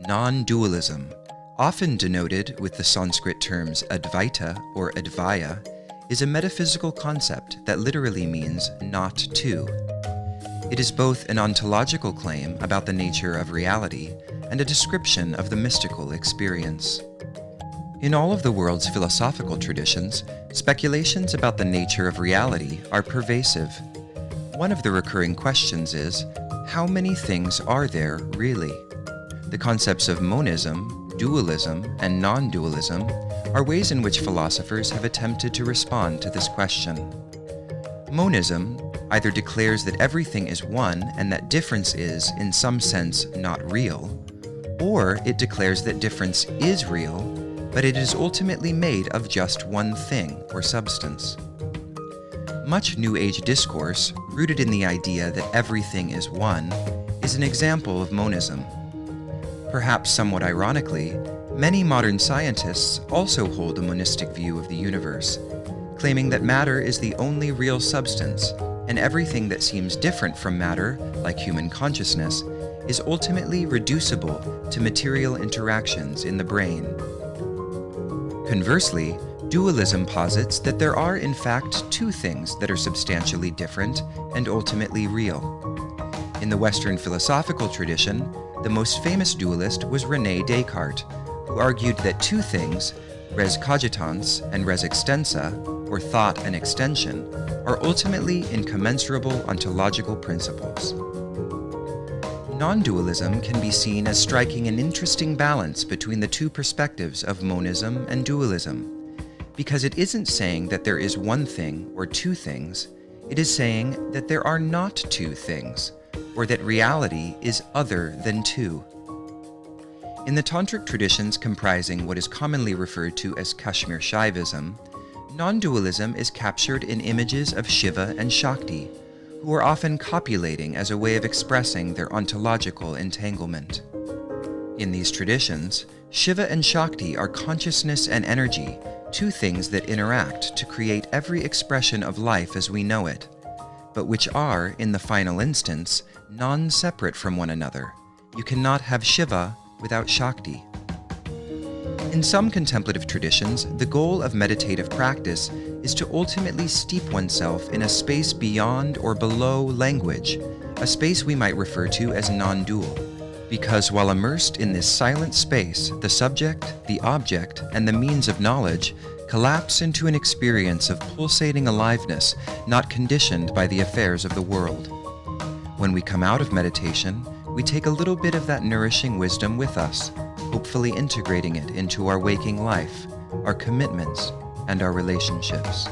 Non-dualism, often denoted with the Sanskrit terms Advaita or Advaya, is a metaphysical concept that literally means not two. It is both an ontological claim about the nature of reality and a description of the mystical experience. In all of the world's philosophical traditions, speculations about the nature of reality are pervasive. One of the recurring questions is, how many things are there really? The concepts of monism, dualism, and non-dualism are ways in which philosophers have attempted to respond to this question. Monism either declares that everything is one and that difference is, in some sense, not real, or it declares that difference is real, but it is ultimately made of just one thing or substance. Much New Age discourse, rooted in the idea that everything is one, is an example of monism. Perhaps somewhat ironically, many modern scientists also hold a monistic view of the universe, claiming that matter is the only real substance, and everything that seems different from matter, like human consciousness, is ultimately reducible to material interactions in the brain. Conversely, dualism posits that there are in fact two things that are substantially different and ultimately real. In the Western philosophical tradition, the most famous dualist was René Descartes, who argued that two things, res cogitans and res extensa, or thought and extension, are ultimately incommensurable ontological principles. Non-dualism can be seen as striking an interesting balance between the two perspectives of monism and dualism, because it isn't saying that there is one thing or two things, it is saying that there are not two things, or that reality is other than two. In the tantric traditions comprising what is commonly referred to as Kashmir Shaivism, non-dualism is captured in images of Shiva and Shakti, who are often copulating as a way of expressing their ontological entanglement. In these traditions, Shiva and Shakti are consciousness and energy, two things that interact to create every expression of life as we know it, but which are, in the final instance, non-separate from one another. You cannot have Shiva without Shakti. In some contemplative traditions, the goal of meditative practice is to ultimately steep oneself in a space beyond or below language, a space we might refer to as non-dual. Because while immersed in this silent space, the subject, the object, and the means of knowledge collapse into an experience of pulsating aliveness not conditioned by the affairs of the world. When we come out of meditation, we take a little bit of that nourishing wisdom with us, hopefully integrating it into our waking life, our commitments, and our relationships.